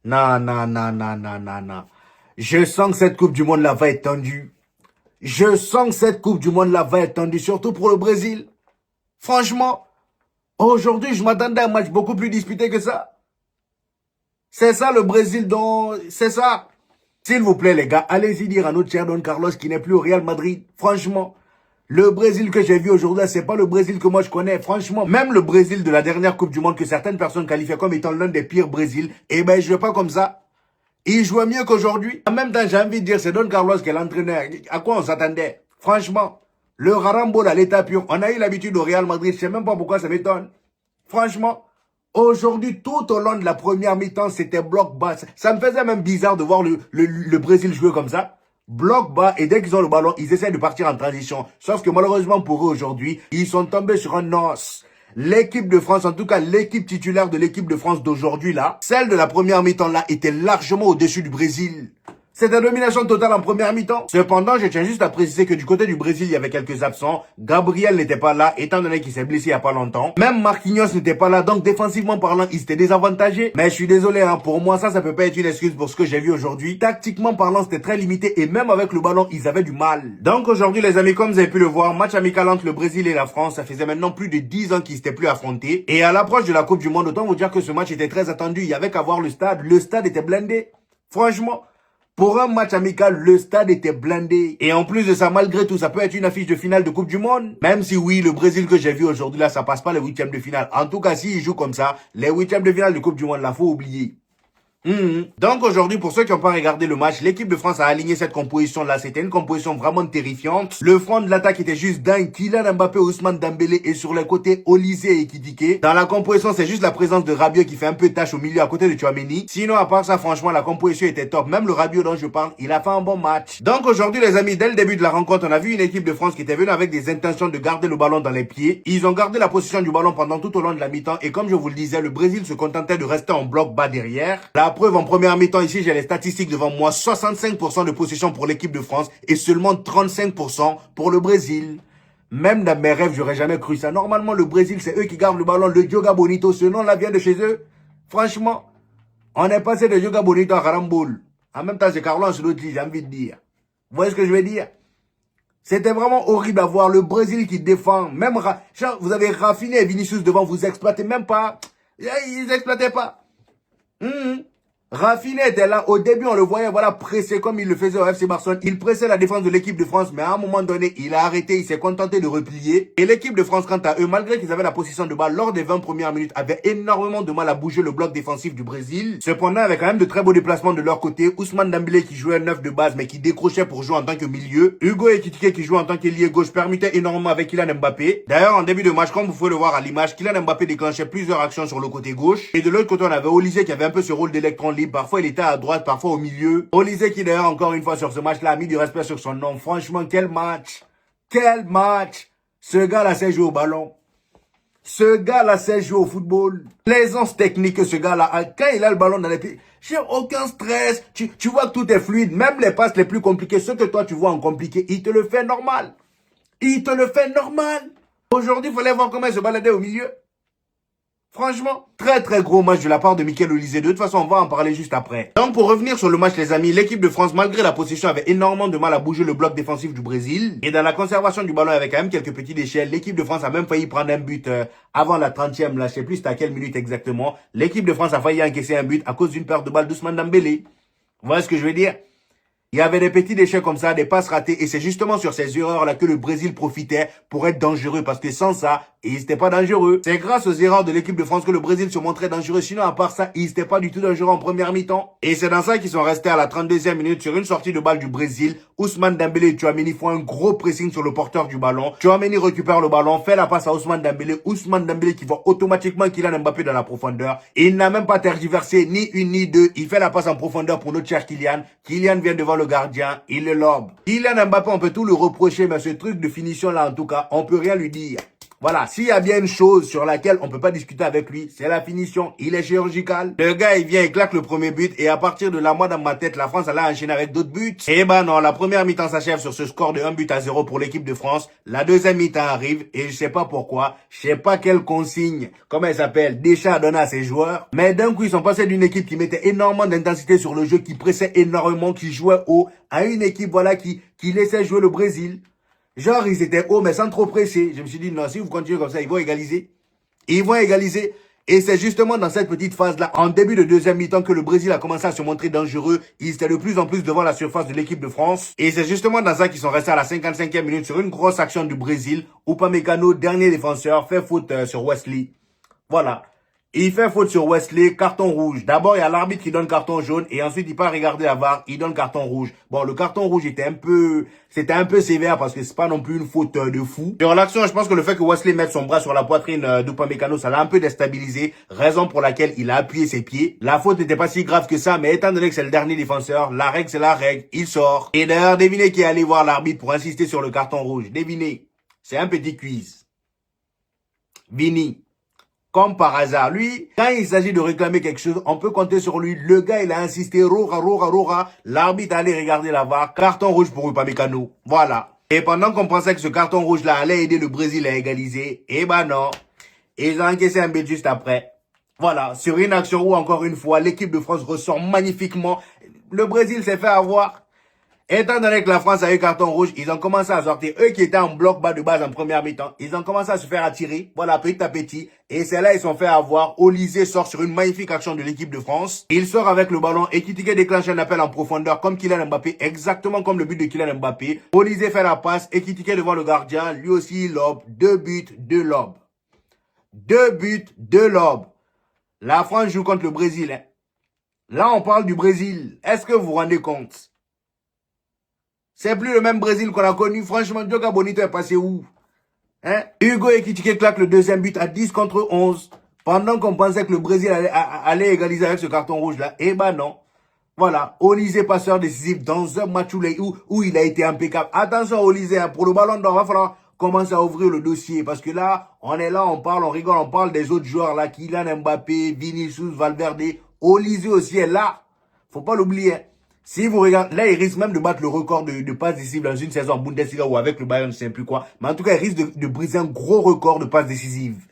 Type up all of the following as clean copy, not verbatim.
Non, non, non, non, non, non, non. Je sens que cette Coupe du Monde là va être tendue. Je sens que cette Coupe du Monde là va être tendue, surtout pour le Brésil. Franchement, aujourd'hui, je m'attendais à un match beaucoup plus disputé que ça. C'est ça le Brésil dont... C'est ça. S'il vous plaît, les gars, allez-y dire à notre cher Don Carlos qui n'est plus au Real Madrid. Franchement, le Brésil que j'ai vu aujourd'hui, c'est pas le Brésil que moi je connais. Franchement, même le Brésil de la dernière Coupe du Monde que certaines personnes qualifiaient comme étant l'un des pires Brésil, eh ben, je veux pas comme ça. Il jouait mieux qu'aujourd'hui. En même temps, j'ai envie de dire, c'est Don Carlos qui est l'entraîneur. À quoi on s'attendait? Franchement, le Rarambola à l'état pur. On a eu l'habitude au Real Madrid. Je sais même pas pourquoi ça m'étonne. Franchement, aujourd'hui, tout au long de la première mi-temps, c'était bloc bas. Ça me faisait même bizarre de voir le Brésil jouer comme ça. Bloc bas, et dès qu'ils ont le ballon, ils essaient de partir en transition. Sauf que malheureusement pour eux aujourd'hui, ils sont tombés sur un os. L'équipe de France, en tout cas l'équipe titulaire de l'équipe de France d'aujourd'hui là, celle de la première mi-temps là, était largement au-dessus du Brésil. C'était domination totale en première mi-temps. Cependant, je tiens juste à préciser que du côté du Brésil, il y avait quelques absents. Gabriel n'était pas là, étant donné qu'il s'est blessé il n'y a pas longtemps. Même Marquinhos n'était pas là, donc défensivement parlant, il s'était désavantagé. Mais je suis désolé, hein, pour moi, ça peut pas être une excuse pour ce que j'ai vu aujourd'hui. Tactiquement parlant, c'était très limité et même avec le ballon, ils avaient du mal. Donc aujourd'hui, les amis, comme vous avez pu le voir, match amical entre le Brésil et la France, ça faisait maintenant plus de 10 ans qu'ils s'étaient plus affrontés. Et à l'approche de la Coupe du Monde, autant vous dire que ce match était très attendu. Il y avait qu'à voir le stade. Le stade était blindé. Franchement. Pour un match amical, le stade était blindé. Et en plus de ça, malgré tout, ça peut être une affiche de finale de Coupe du Monde. Même si oui, le Brésil que j'ai vu aujourd'hui, là, ça passe pas les huitièmes de finale. En tout cas, s'ils jouent comme ça, les huitièmes de finale de Coupe du Monde, là, faut oublier. Donc aujourd'hui, pour ceux qui n'ont pas regardé le match, l'équipe de France a aligné cette composition-là. C'était une composition vraiment terrifiante. Le front de l'attaque était juste dingue. Kylian Mbappé, Ousmane Dembélé et sur les côtés, Olise et Ekitike. Dans la composition, c'est juste la présence de Rabiot qui fait un peu tâche au milieu à côté de Tchouaméni. Sinon, à part ça, franchement, la composition était top. Même le Rabiot dont je parle, il a fait un bon match. Donc aujourd'hui, les amis, dès le début de la rencontre, on a vu une équipe de France qui était venue avec des intentions de garder le ballon dans les pieds. Ils ont gardé la position du ballon pendant tout au long de la mi-temps. Et comme je vous le disais, le Brésil se contentait de rester en bloc bas derrière. La preuve, en première mi-temps, ici, j'ai les statistiques devant moi. 65% de possession pour l'équipe de France et seulement 35% pour le Brésil. Même dans mes rêves, j'aurais jamais cru ça. Normalement, le Brésil, c'est eux qui gardent le ballon. Le Diogo Bonito, ce nom-là vient de chez eux. Franchement, on est passé de Diogo Bonito à Karamboul. En même temps, c'est Carlo Ancelotti, j'ai envie de dire. Vous voyez ce que je veux dire? C'était vraiment horrible à voir. Le Brésil qui défend. Même, vous avez Rafinha et Vinicius devant, vous exploitez même pas. Ils exploitaient pas. Rafinha était là, au début on le voyait voilà pressé comme il le faisait au FC Barcelone, il pressait la défense de l'équipe de France mais à un moment donné il a arrêté, il s'est contenté de replier et l'équipe de France quant à eux malgré qu'ils avaient la position de balle lors des 20 premières minutes avait énormément de mal à bouger le bloc défensif du Brésil. Cependant avec quand même de très beaux déplacements de leur côté, Ousmane Dembélé qui jouait 9 de base mais qui décrochait pour jouer en tant que milieu, Hugo Ekitike qui jouait en tant qu'ailier gauche permettait énormément avec Kylian Mbappé. D'ailleurs en début de match comme vous pouvez le voir à l'image, Kylian Mbappé déclenchait plusieurs actions sur le côté gauche et de l'autre côté on avait Olise qui avait un peu ce rôle d'électron libre, parfois il était à droite, parfois au milieu. Olise qui d'ailleurs encore une fois sur ce match-là a mis du respect sur son nom. Franchement, quel match! Quel match! Ce gars-là sait jouer au ballon. Ce gars-là sait jouer au football. L'aisance technique que ce gars-là a. Quand il a le ballon dans les pieds, j'ai aucun stress. Tu vois que tout est fluide. Même les passes les plus compliquées, ce que toi tu vois en compliqué, il te le fait normal. Il te le fait normal. Aujourd'hui, il fallait voir comment il se baladait au milieu. Franchement, très très gros match de la part de Mikel Olise. De toute façon, on va en parler juste après. Donc pour revenir sur le match les amis, l'équipe de France malgré la possession avait énormément de mal à bouger le bloc défensif du Brésil. Et dans la conservation du ballon avec quand même quelques petits déchets, l'équipe de France a même failli prendre un but avant la 30e. Là, je sais plus c'était à quelle minute exactement. L'équipe de France a failli encaisser un but à cause d'une perte de balle d'Ousmane Dembélé. Vous voyez ce que je veux dire? Il y avait des petits déchets comme ça, des passes ratées. Et c'est justement sur ces erreurs-là que le Brésil profitait pour être dangereux. Parce que sans ça, ils n'étaient pas dangereux. C'est grâce aux erreurs de l'équipe de France que le Brésil se montrait dangereux. Sinon, à part ça, ils n'étaient pas du tout dangereux en première mi-temps. Et c'est dans ça qu'ils sont restés à la 32e minute sur une sortie de balle du Brésil. Ousmane Dembélé et Tchouaméni font un gros pressing sur le porteur du ballon. Tchouaméni récupère le ballon, fait la passe à Ousmane Dembélé. Ousmane Dembélé qui voit automatiquement Kylian Mbappé dans la profondeur. Et il n'a même pas tergiversé ni une ni deux. Il fait la passe en profondeur pour notre cher Kylian. Kylian vient devant le gardien. Il le lobe. Kylian Mbappé, on peut tout le reprocher, mais ce truc de finition là, en tout cas, on peut rien lui dire. Voilà, s'il y a bien une chose sur laquelle on peut pas discuter avec lui, c'est la finition. Il est chirurgical. Le gars, il vient, il claque le premier but et à partir de là, moi, dans ma tête, la France allait enchaîner avec d'autres buts. Eh ben non, la première mi-temps s'achève sur ce score de 1-0 pour l'équipe de France. La deuxième mi-temps arrive et je sais pas pourquoi, je sais pas quelle consigne, comment elle s'appelle, Deschamps a donné à ses joueurs. Mais d'un coup, ils sont passés d'une équipe qui mettait énormément d'intensité sur le jeu, qui pressait énormément, qui jouait haut, à une équipe, voilà, qui laissait jouer le Brésil. Genre, ils étaient hauts, mais sans trop presser. Je me suis dit, non, si vous continuez comme ça, ils vont égaliser. Ils vont égaliser. Et c'est justement dans cette petite phase-là, en début de deuxième mi-temps, que le Brésil a commencé à se montrer dangereux. Ils étaient de plus en plus devant la surface de l'équipe de France. Et c'est justement dans ça qu'ils sont restés à la 55e minute sur une grosse action du Brésil. Upamecano, dernier défenseur, fait faute sur Wesley. Voilà. Il fait faute sur Wesley, carton rouge. D'abord, il y a l'arbitre qui donne carton jaune et ensuite il part regarder la VAR, il donne carton rouge. Bon, le carton rouge c'était un peu sévère parce que c'est pas non plus une faute de fou. Sur l'action, je pense que le fait que Wesley mette son bras sur la poitrine d'Upamecano, ça l'a un peu déstabilisé, raison pour laquelle il a appuyé ses pieds. La faute n'était pas si grave que ça, mais étant donné que c'est le dernier défenseur, la règle c'est la règle, il sort. Et d'ailleurs, devinez qui est allé voir l'arbitre pour insister sur le carton rouge. Devinez. C'est un petit quiz. Vini. Comme par hasard, lui, quand il s'agit de réclamer quelque chose, on peut compter sur lui. Le gars, il a insisté, rora. L'arbitre allait regarder la VAR. Carton rouge pour Upamecano. Voilà. Et pendant qu'on pensait que ce carton rouge-là allait aider le Brésil à égaliser, eh ben non. Ils ont encaissé un but juste après. Voilà. Sur une action où, encore une fois, l'équipe de France ressort magnifiquement. Le Brésil s'est fait avoir. Étant donné que la France a eu carton rouge, ils ont commencé à sortir. Eux qui étaient en bloc bas de base en première mi-temps, ils ont commencé à se faire attirer. Voilà, petit à petit. Et c'est là ils sont fait avoir. Olysée sort sur une magnifique action de l'équipe de France. Il sort avec le ballon. Ekitike déclenche un appel en profondeur comme Kylian Mbappé. Exactement comme le but de Kylian Mbappé. Olysée fait la passe. Ekitike devant le gardien. Lui aussi, il lobe. 2 buts, 2 lobes. 2 buts, 2 lobes. La France joue contre le Brésil. Hein. Là, on parle du Brésil. Est-ce que vous vous rendez compte? C'est plus le même Brésil qu'on a connu. Franchement, Dioga Bonito est passé où? Hein? Hugo Ekitike claque le deuxième but à 10 contre 11. Pendant qu'on pensait que le Brésil allait égaliser avec ce carton rouge-là. Eh ben non. Voilà. Olysée passeur décisif dans un match où il a été impeccable. Attention Olysée, hein, pour le ballon d'or, il va falloir commencer à ouvrir le dossier. Parce que là, on est là, on parle, on rigole, on parle des autres joueurs là. Kylian Mbappé, Vinicius, Valverde. Olysée aussi est là. Faut pas l'oublier. Si vous regardez, là, il risque même de battre le record de passes décisives dans une saison en Bundesliga ou avec le Bayern, je ne sais plus quoi. Mais en tout cas, il risque de briser un gros record de passes décisives.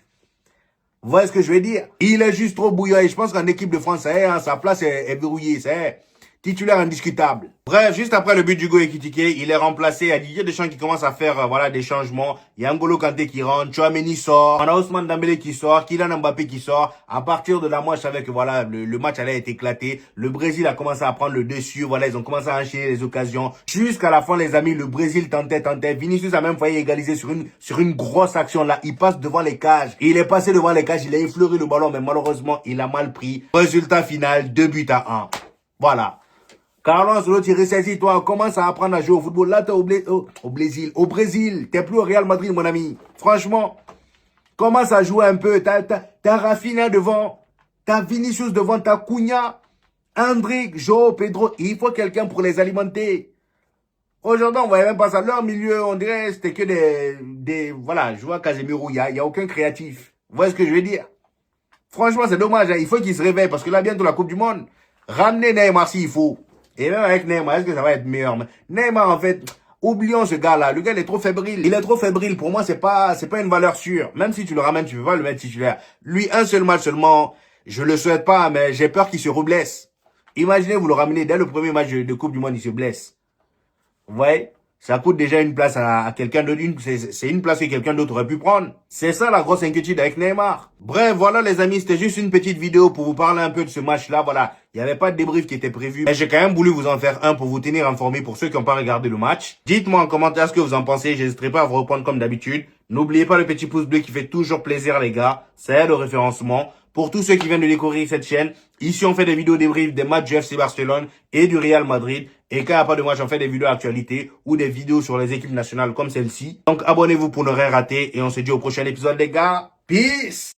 Vous voyez ce que je veux dire? Il est juste trop bouillant et je pense qu'en équipe de France, ça est, hein, sa place est verrouillée, c'est titulaire indiscutable. Bref, juste après le but d'Hugo Ekitike, il est remplacé. Il y a Didier Deschamps qui commence à faire voilà des changements. Il y a N'Golo Kanté qui rentre, Tchouaméni sort, on a Ousmane Dembélé qui sort, Kylian Mbappé qui sort. À partir de là, moi, je savais que voilà le match allait être éclaté. Le Brésil a commencé à prendre le dessus. Voilà, ils ont commencé à enchaîner les occasions. Jusqu'à la fin, les amis, le Brésil tentait. Vinicius a même failli égaliser sur une grosse action là. Il passe devant les cages. Il est passé devant les cages, il a effleuré le ballon, mais malheureusement, il a mal pris. Résultat final, 2 buts à 1. Voilà. Carlos Ancelotti, ressaisis-toi, commence à apprendre à jouer au football. Là, t'es au Brésil. T'es plus au Real Madrid, mon ami. Franchement, commence à jouer un peu. T'as Rafinha devant. T'as Vinicius devant. T'as Cunha, Endrick, Joao, Pedro. Il faut quelqu'un pour les alimenter. Aujourd'hui, on voyait même pas ça. Leur milieu, on dirait, c'était que voilà, je vois Casemiro, il y a aucun créatif. Vous voyez ce que je veux dire? Franchement, c'est dommage. Hein. Il faut qu'il se réveille parce que là, bientôt la Coupe du Monde. Ramenez Neymar s'il faut. Et même avec Neymar, est-ce que ça va être meilleur? Neymar, en fait, oublions ce gars-là. Le gars, il est trop fébrile. Il est trop fébrile. Pour moi, c'est pas une valeur sûre. Même si tu le ramènes, tu peux pas le mettre titulaire. Lui, un seul match seulement, je le souhaite pas, mais j'ai peur qu'il se reblesse. Imaginez, vous le ramenez dès le premier match de Coupe du Monde, il se blesse. Vous voyez? Ça coûte déjà une place à quelqu'un d'autre. C'est une place que quelqu'un d'autre aurait pu prendre. C'est ça la grosse inquiétude avec Neymar. Bref, voilà les amis, c'était juste une petite vidéo pour vous parler un peu de ce match-là. Voilà, il n'y avait pas de débrief qui était prévu. Mais j'ai quand même voulu vous en faire un pour vous tenir informé pour ceux qui n'ont pas regardé le match. Dites-moi en commentaire ce que vous en pensez. J'hésiterai pas à vous reprendre comme d'habitude. N'oubliez pas le petit pouce bleu qui fait toujours plaisir les gars. Ça aide au référencement. Pour tous ceux qui viennent de découvrir cette chaîne, ici on fait des vidéos débriefs des matchs du FC Barcelone et du Real Madrid. Et quand il n'y a pas de match, on fait des vidéos actualité ou des vidéos sur les équipes nationales comme celle-ci. Donc abonnez-vous pour ne rien rater et on se dit au prochain épisode les gars. Peace!